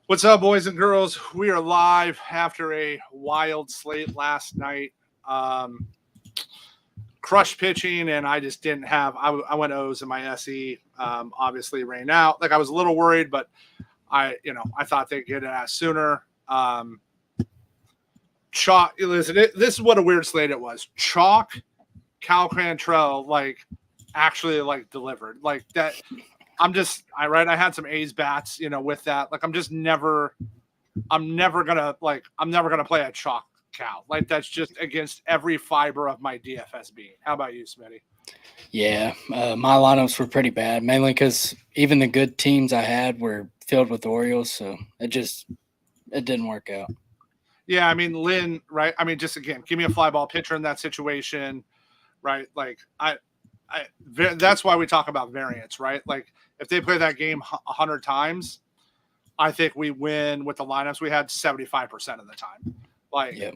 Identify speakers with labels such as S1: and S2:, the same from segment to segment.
S1: What's up, boys and girls? We are live after a wild slate last night. Um, Crushed pitching, and I just didn't have. I went O's in my SE. Obviously, rained out. Like I was a little worried, but I thought they'd get it out sooner. Chalk. Listen, this is what a weird slate it was. Chalk, Cal Cantrell, actually delivered like that. I had some A's bats, with that. Like I'm never gonna play a chalk Cal. Like that's just against every fiber of my DFSB. How about you, Smitty?
S2: Yeah, my lineups were pretty bad, mainly because even the good teams I had were filled with Orioles, so it didn't work out.
S1: Yeah, I mean Lynn, right? I mean, just again, give me a fly ball pitcher in that situation, right? Like that's why we talk about variance, right? Like if they play that game 100 times, I think we win with the lineups we had 75% of the time. Like
S2: Yep.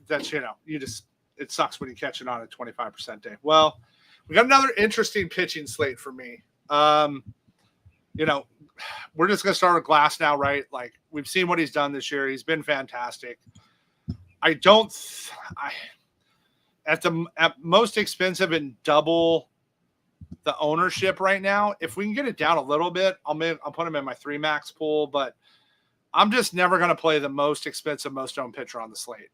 S1: that's it sucks when you catch it on a 25% day. Well, we got another interesting pitching slate for me. We're just gonna start with Glass now, right? Like we've seen what he's done this year. He's been fantastic. At most expensive and double the ownership right now. If we can get it down a little bit, I'll put him in my 3 max pool, but I'm just never going to play the most expensive, most owned pitcher on the slate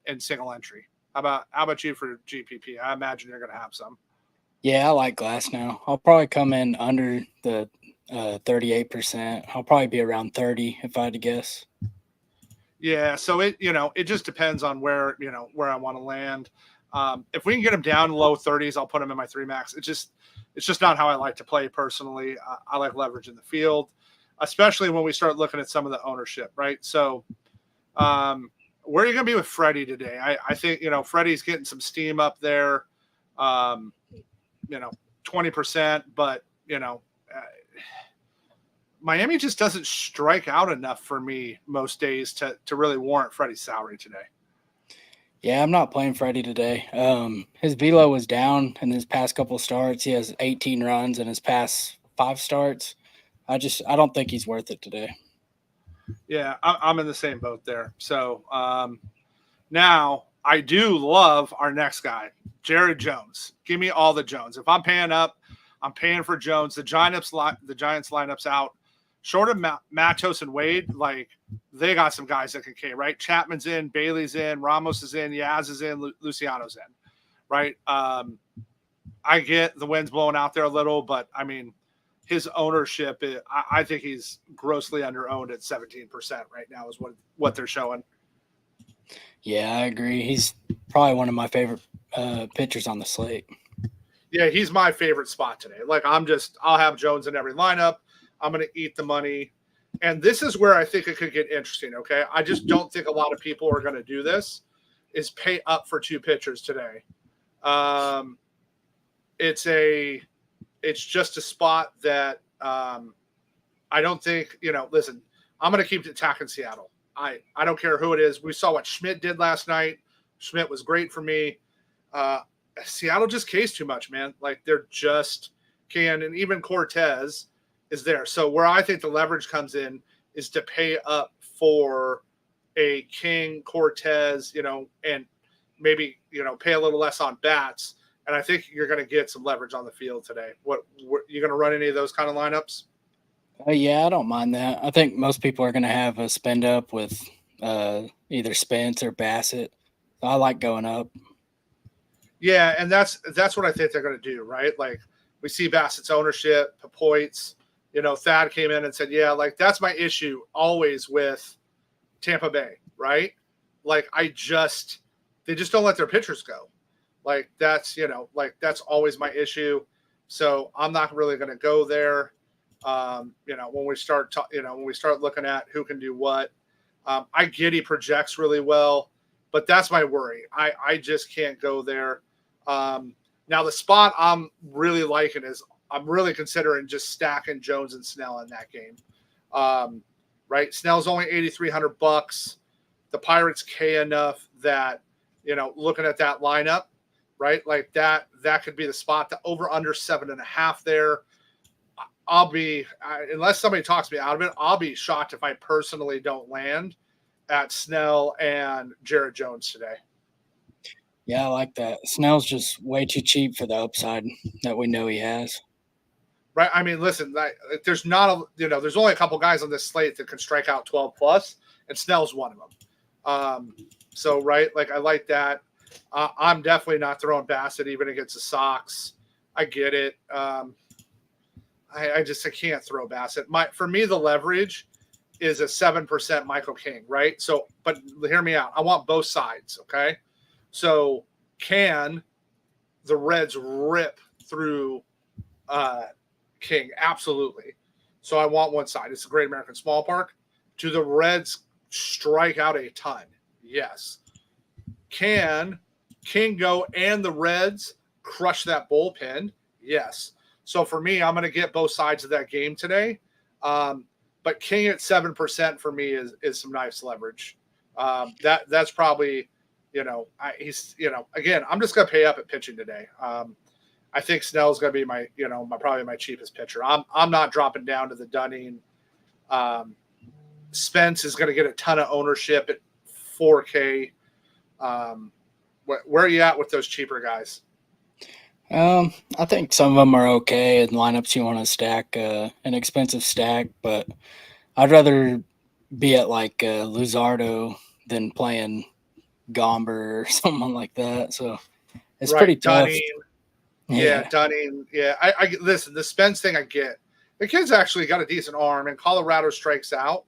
S1: in single entry. How about you for GPP? I imagine you're going to have some.
S2: Yeah, I like Glass now. I'll probably come in under the 38%. I'll probably be around 30 if I had to guess.
S1: Yeah, so it just depends on where I want to land. If we can get him down low 30s, I'll put him in my 3 max. It's just not how I like to play personally. I like leverage in the field, especially when we start looking at some of the ownership, right? So, where are you going to be with Freddie today? I think Freddie's getting some steam up there, 20%, but Miami just doesn't strike out enough for me most days to really warrant Freddie's salary today.
S2: Yeah, I'm not playing Freddie today. His velo was down in his past couple starts. He has 18 runs in his past 5 starts. I don't think he's worth it today.
S1: Yeah, I'm in the same boat there. So now I do love our next guy, Jared Jones. Give me all the Jones. If I'm paying up, I'm paying for Jones. The Giants lineups out. Short of Matos and Wade, like they got some guys that can K, right? Chapman's in, Bailey's in, Ramos is in, Yaz is in, Luciano's in, right? I get the wind's blowing out there a little, but I mean, his ownership, I think he's grossly underowned at 17% right now is what they're showing.
S2: Yeah, I agree. He's probably one of my favorite pitchers on the slate.
S1: Yeah, he's my favorite spot today. Like I'll have Jones in every lineup. I'm going to eat the money. And this is where I think it could get interesting, okay? I just don't think a lot of people are going to do this, is pay up for 2 pitchers today. It's just a spot that I don't think, listen, I'm going to keep attacking Seattle. I don't care who it is. We saw what Schmidt did last night. Schmidt was great for me. Seattle just cased too much, man. Like they're just can, and even Cortez is there. So where I think the leverage comes in is to pay up for a King, Cortez, and maybe, pay a little less on bats. And I think you're going to get some leverage on the field today. What you going to run any of those kind of lineups?
S2: Yeah, I don't mind that. I think most people are going to have a spend up with either Spence or Bassett. So I like going up.
S1: Yeah, and that's what I think they're going to do, right? Like we see Bassett's ownership, Papoit's, Thad came in and said, yeah, like that's my issue always with Tampa Bay, right? Like they just don't let their pitchers go. Like that's always my issue. So I'm not really going to go there. When we start looking at who can do what, I get he projects really well, but that's my worry. I just can't go there. Now the spot I'm really liking is I'm really considering just stacking Jones and Snell in that game. Right. Snell's only $8,300. The Pirates K enough that, looking at that lineup, right? Like that could be the spot. The over under 7.5 there. unless somebody talks me out of it, I'll be shocked if I personally don't land at Snell and Jared Jones today.
S2: Yeah, I like that. Snell's just way too cheap for the upside that we know he has.
S1: Right? I mean, listen, there's there's only a couple guys on this slate that can strike out 12 plus, and Snell's one of them. So, right, like I like that. I'm definitely not throwing Bassett even against the Sox. I get it. I can't throw Bassett. For me, the leverage is a 7% Michael King, right? So, but hear me out. I want both sides, okay? So, can the Reds rip through King? Absolutely. So I want one side. It's a Great American Small Park. Do the Reds strike out a ton? Yes. Can King go and the Reds crush that bullpen? Yes. So for me, I'm going to get both sides of that game today. But King at 7% for me is some nice leverage. That's probably, he's, again, I'm just going to pay up at pitching today. I think Snell's going to be probably my cheapest pitcher. I'm not dropping down to the Dunning. Spence is going to get a ton of ownership at 4K. Where are you at with those cheaper guys?
S2: I think some of them are okay in lineups you want to stack, an expensive stack, but I'd rather be at like Luzardo than playing Gomber or someone like that. So it's pretty tough.
S1: Dunning. Yeah, Dunning. Yeah, I listen. The Spence thing, I get. The kid's actually got a decent arm, and Colorado strikes out.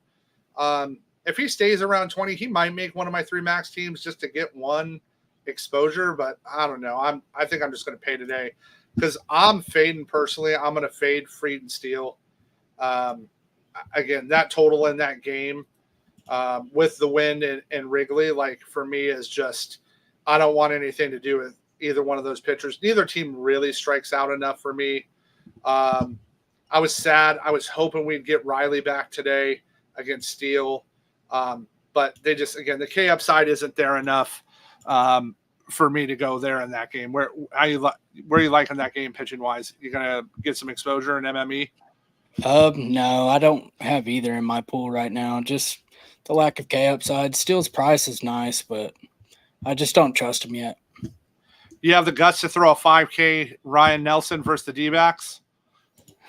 S1: If he stays around 20, he might make one of my 3 max teams just to get one exposure. But I don't know. I think I'm just going to pay today because I'm fading personally. I'm going to fade Fried and Steele. Again, that total in that game with the win in Wrigley, like for me, is just I don't want anything to do with either one of those pitchers. Neither team really strikes out enough for me. I was sad. I was hoping we'd get Riley back today against Steele. But they just, again, the K upside isn't there enough for me to go there in that game. Where are you liking that game pitching wise? You going to get some exposure in MME?
S2: No, I don't have either in my pool right now. Just the lack of K upside. Steele's price is nice, but I just don't trust him yet.
S1: You have the guts to throw a 5K Ryan Nelson versus the D-backs?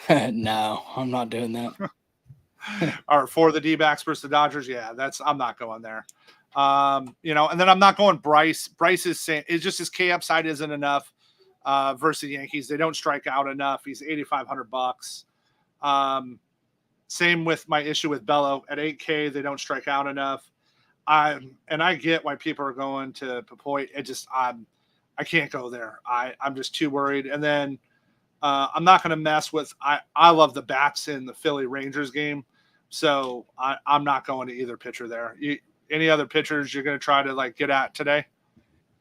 S2: No, I'm not doing that.
S1: Or for the D-backs versus the Dodgers? Yeah, I'm not going there. And then I'm not going Bryce. Bryce is saying it's just his K upside isn't enough versus the Yankees. They don't strike out enough. He's $8,500. Same with my issue with Bello at 8K. They don't strike out enough. I get why people are going to Papoy. I can't go there. I'm just too worried. And then I'm not going to mess with. I love the bats in the Philly Rangers game, so I'm not going to either pitcher there. Any other pitchers you're going to try to get at today?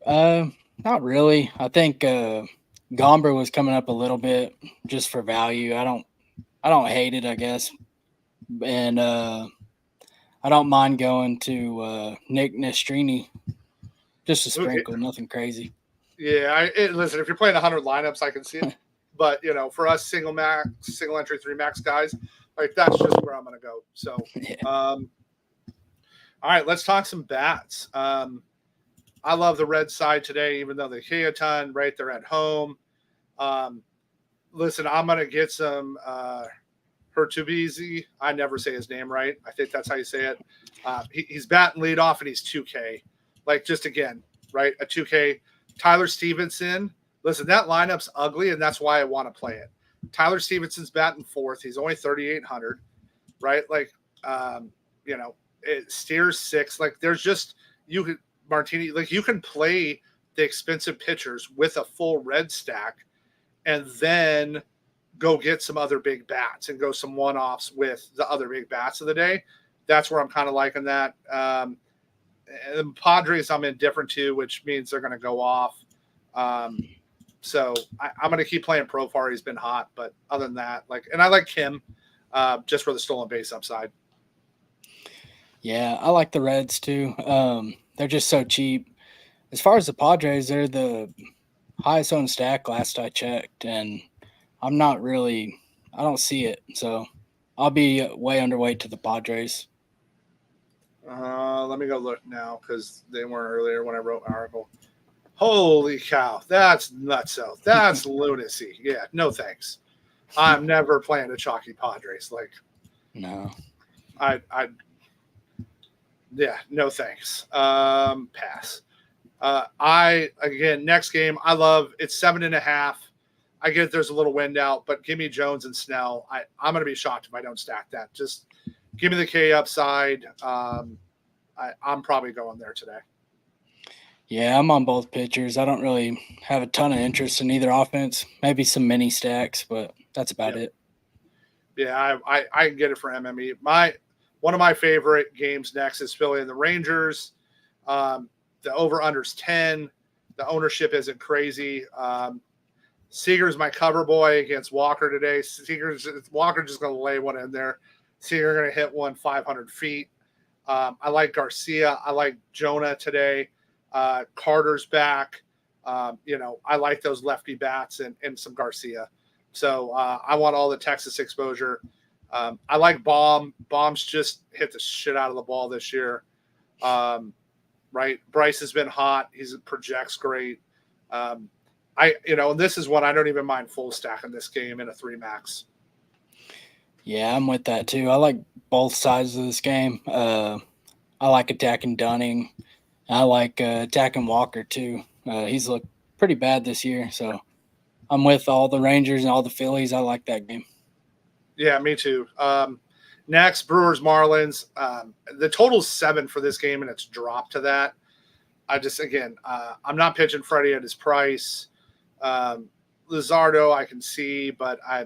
S2: Not really. I think Gomber was coming up a little bit just for value. I don't hate it, I guess, and I don't mind going to Nick Nastrini just a sprinkle, nothing crazy.
S1: Yeah, listen, if you're playing 100 lineups, I can see it. But, for us single entry 3 max guys, that's just where I'm going to go. So,
S2: yeah.
S1: All right, let's talk some bats. I love the red side today, even though they hit a ton, right? They're at home. Listen, I'm going to get some Hertubizi. I never say his name right. I think that's how you say it. He's batting leadoff, and he's 2K. Just again, right? A 2K. Tyler Stevenson. Listen, that lineup's ugly, and that's why I want to play it. Tyler Stevenson's batting 4th. He's only 3,800, right? It steers 6. There's just Martini. You can play the expensive pitchers with a full red stack, and then go get some other big bats and go some one-offs with the other big bats of the day. That's where I'm kind of liking that. The Padres I'm indifferent to, which means they're going to go off. So I'm going to keep playing Profar. He's been hot, but other than that, and I like Kim just for the stolen base upside.
S2: Yeah, I like the Reds too. They're just so cheap. As far as the Padres, they're the highest owned stack last I checked, and I'm not really I don't see it. So I'll be way underweight to the Padres.
S1: Let me go look now because they weren't earlier when I wrote my article. Holy cow, that's nutso. That's lunacy. Yeah, no thanks. I'm never playing the chalky Padres. Like,
S2: No.
S1: Yeah, no thanks. Pass. Next game, I love it's 7.5. I get there's a little wind out, but give me Jones and Snell. I'm going to be shocked if I don't stack that. Just give me the K upside. I'm probably going there today.
S2: Yeah, I'm on both pitchers. I don't really have a ton of interest in either offense. Maybe some mini stacks, but that's about it.
S1: Yeah, I can get it for MME. One of my favorite games next is Philly and the Rangers. The over-under's 10. The ownership isn't crazy. Seager's my cover boy against Walker today. Walker just going to lay one in there. Seager going to hit one 500 feet. I like Garcia. I like Jonah today. Carter's back. I like those lefty bats and some Garcia. So I want all the Texas exposure. I like Baum. Baum's just hit the shit out of the ball this year. Right. Bryce has been hot. He projects great. This is one I don't even mind full stacking this game in a 3 max.
S2: Yeah, I'm with that too. I like both sides of this game. I like attacking Dunning. I like attacking Walker too. He's looked pretty bad this year, so I'm with all the Rangers and all the Phillies. I like that game.
S1: Yeah, me too. Next, Brewers Marlins. The total's 7 for this game, and it's dropped to that. I'm not pitching Freddie at his price. Luzardo, I can see, but I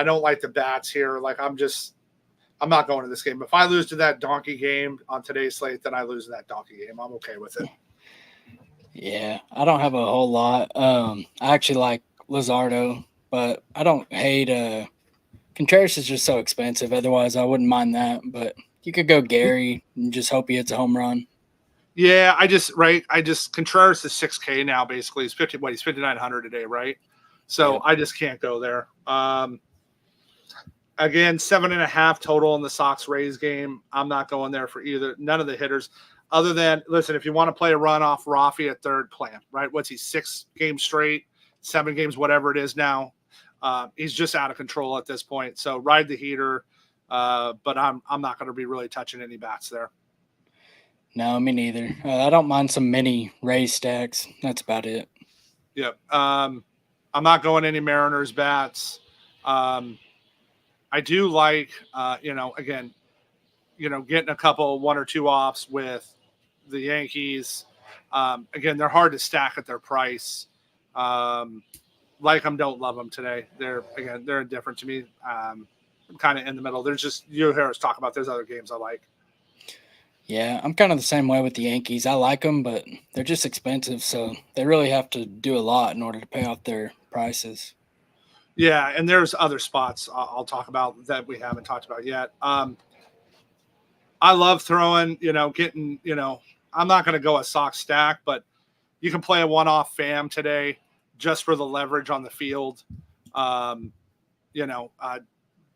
S1: don't like the bats here. Like I'm not going to this game. If I lose to that donkey game on today's slate, then I lose that donkey game. I'm okay with it.
S2: Yeah, I don't have a whole lot. I actually like Luzardo, but I don't hate Contreras is just so expensive. Otherwise, I wouldn't mind that. But you could go Gary and just hope he hits a home run.
S1: Yeah, Contreras is 6K now. Basically, he's 5,900 today, right? So yep. I just can't go there. Again, 7.5 total in the Sox Rays game. I'm not going there for none of the hitters. Other than, listen, if you want to play a run off Rafi at third, play him, right? What's he, 6 games straight, 7 games, whatever it is now. He's just out of control at this point. So ride the heater, but I'm not going to be really touching any bats there.
S2: No, me neither. I don't mind some mini Rays stacks. That's about it.
S1: Yep. I'm not going any Mariners bats. I do like, getting a couple 1 or 2 offs with the Yankees. Again, they're hard to stack at their price. Like them, don't love them today. They're indifferent to me. I'm kind of in the middle. There's just, you hear us talk about, there's other games I like.
S2: Yeah, I'm kind of the same way with the Yankees. I like them, but they're just expensive, so they really have to do a lot in order to pay off their prices.
S1: Yeah, and there's other spots I'll talk about that we haven't talked about yet. I love throwing, I'm not going to go a Sox stack, but you can play a one-off FAM today just for the leverage on the field.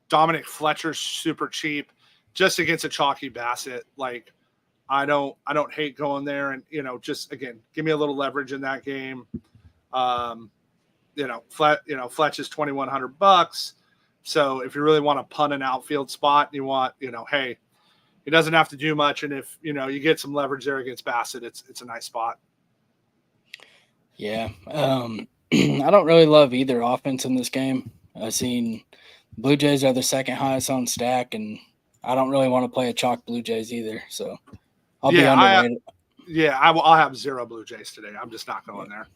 S1: Dominic Fletcher's super cheap just against a chalky Bassett. Like, I don't hate going there and, just, again, give me a little leverage in that game. Fletch is $2,100. So if you really want to punt an outfield spot, you want, hey, he doesn't have to do much. And if, you get some leverage there against Bassett, it's a nice spot.
S2: Yeah. I don't really love either offense in this game. I've seen Blue Jays are the second highest on stack, and I don't really want to play a chalk Blue Jays either. So I'll be underrated.
S1: I'll have 0 Blue Jays today. I'm just not going there.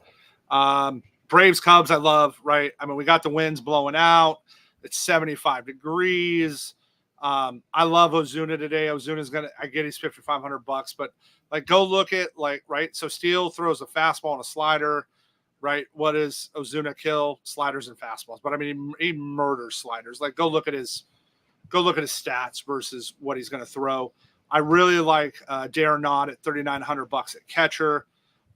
S1: Braves Cubs, I love, right? I mean, we got the winds blowing out. It's 75 degrees. I love Ozuna today. Ozuna's I get he's $5,500, but go look at right. So Steele throws a fastball and a slider, right? What is Ozuna kill? Sliders and fastballs. But I mean, he murders sliders. Go look at his stats versus what he's going to throw. I really like Darren Knott at $3,900 at catcher.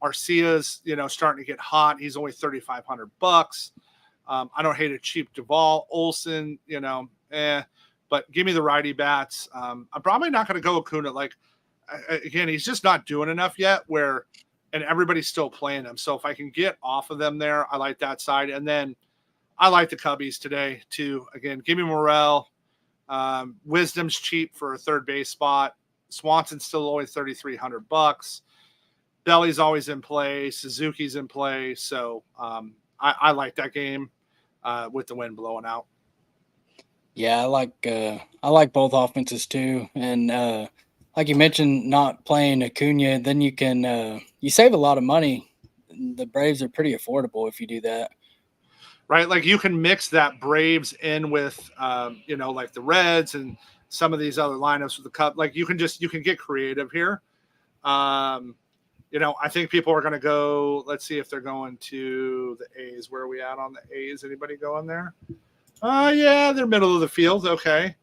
S1: Arcia's, starting to get hot. He's only $3,500. I don't hate a cheap Duvall, Olsen, but give me the righty bats. I'm probably not going to go Acuna. Like, again, he's just not doing enough yet and everybody's still playing him. So if I can get off of them there, I like that side. And then I like the Cubbies today too. Again, give me Morel. Wisdom's cheap for a third base spot. Swanson's still only $3,300. Belly's always in play. Suzuki's in play. So I like that game with the wind blowing out.
S2: Yeah, I like both offenses too, and like you mentioned, not playing Acuna, then you can you save a lot of money. The Braves are pretty affordable if you do that.
S1: Right, like you can mix that Braves in with like the Reds and some of these other lineups with the Cup. Like you can get creative here. I think people are going to go. Let's see if they're going to the A's. Where are we at on the A's? Anybody going there? Yeah, they're middle of the field. Okay.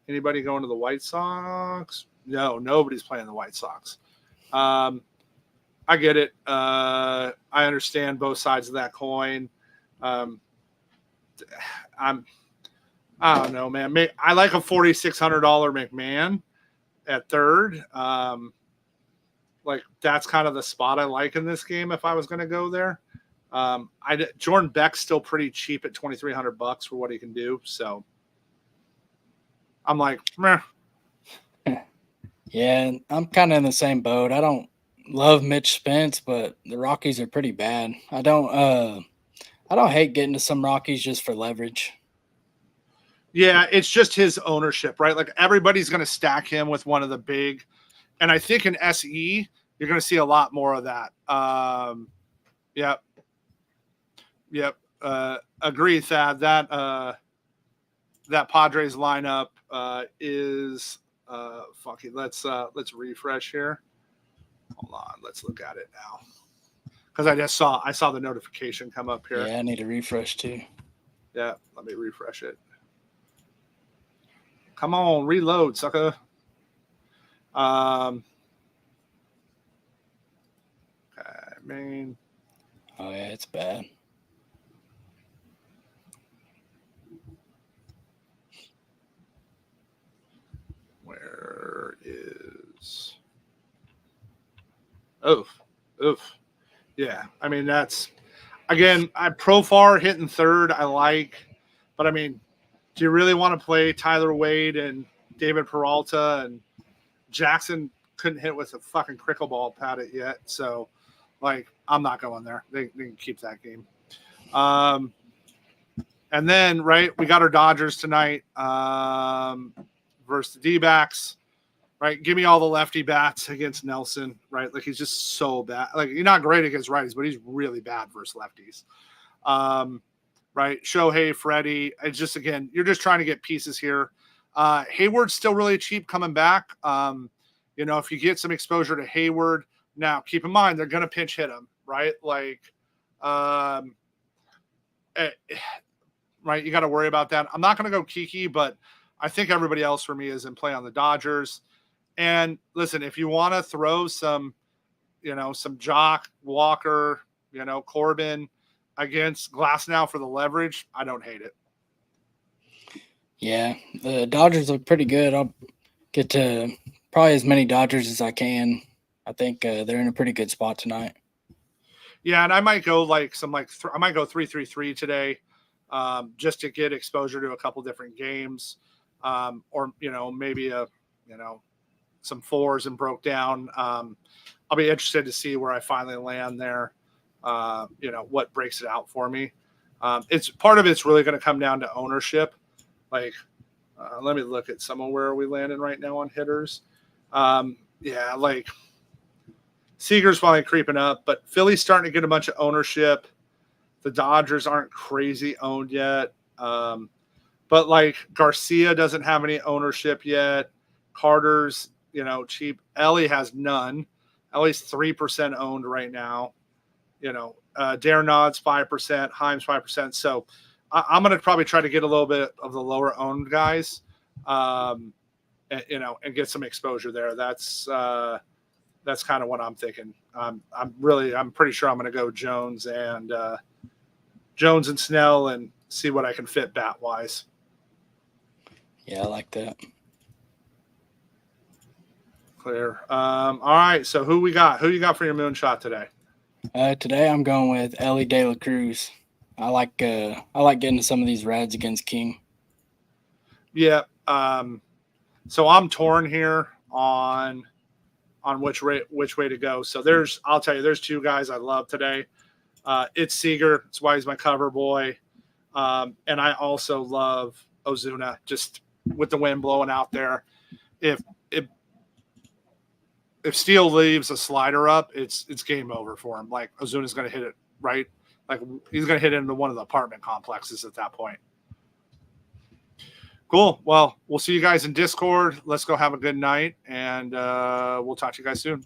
S1: Anybody going to the White Sox? No, nobody's playing the White Sox. I get it. I understand both sides of that coin. I don't know, man. I like a $4,600 McMahon at third. Like that's kind of the spot I like in this game if I was going to go there. Jordan Beck's still pretty cheap at $2,300 for what he can do. So I'm like, meh.
S2: Yeah, I'm kind of in the same boat. I don't love Mitch Spence, but the Rockies are pretty bad. I don't hate getting to some Rockies just for leverage.
S1: Yeah, it's just his ownership, right? Like everybody's going to stack him with one of the big, and I think in SE you're going to see a lot more of that. Yep. Agree, Thad. That Padres lineup is funky. Let's refresh here. Hold on, let's look at it now. Because I saw the notification come up here.
S2: Yeah, I need a refresh too.
S1: Yeah, let me refresh it. Come on, reload, sucker. Okay, main.
S2: Oh yeah, it's bad.
S1: Where is? Oof. Yeah, I mean that's again. Profar hitting third. I like, but I mean, do you really want to play Tyler Wade and David Peralta and Jackson? Couldn't hit with a fucking crickle ball pat it yet, so like I'm not going there. They can keep that game. And then right, we got our Dodgers tonight versus the D-backs. Right, give me all the lefty bats against Nelson. Right, like he's just so bad. Like he's not great against righties, but he's really bad versus lefties. Right, Shohei, Freddie. It's just again, you're just trying to get pieces here. Hayward's still really cheap coming back. If you get some exposure to Hayward, now keep in mind they're going to pinch hit him. Right, like, right, you got to worry about that. I'm not going to go Kiki, but I think everybody else for me is in play on the Dodgers. And listen, if you want to throw some Jock, Walker, Corbin against Glasnow for the leverage, I don't hate it.
S2: Yeah, the Dodgers look pretty good. I'll get to probably as many Dodgers as I can. I think they're in a pretty good spot tonight.
S1: Yeah, and I might go I might go 3-3-3 today, just to get exposure to a couple different games, or maybe some fours and broke down. I'll be interested to see where I finally land there. What breaks it out for me. It's really going to come down to ownership. Like, let me look at some of where we landing right now on hitters. Like Seager's finally creeping up, but Philly's starting to get a bunch of ownership. The Dodgers aren't crazy owned yet. But like Garcia doesn't have any ownership yet. Carter's, cheap. Ellie has none. Ellie's 3% owned right now. Darnod's 5%, Himes 5%. So I'm going to probably try to get a little bit of the lower owned guys, and get some exposure there. That's kind of what I'm thinking. I'm pretty sure I'm going to go Jones and Jones and Snell and see what I can fit bat wise.
S2: Yeah, I like that.
S1: Clear. All right. So who we got? Who you got for your moonshot today?
S2: Today I'm going with Ellie De La Cruz. I like getting some of these Reds against King.
S1: Yeah. So I'm torn here on which way to go. So I'll tell you, there's two guys I love today. It's Seager. That's why he's my cover boy. And I also love Ozuna, just with the wind blowing out there. If Steele leaves a slider up, it's game over for him. Like Ozuna's going to hit it right. Like he's going to hit it into one of the apartment complexes at that point. Cool. Well, we'll see you guys in Discord. Let's go have a good night, and we'll talk to you guys soon.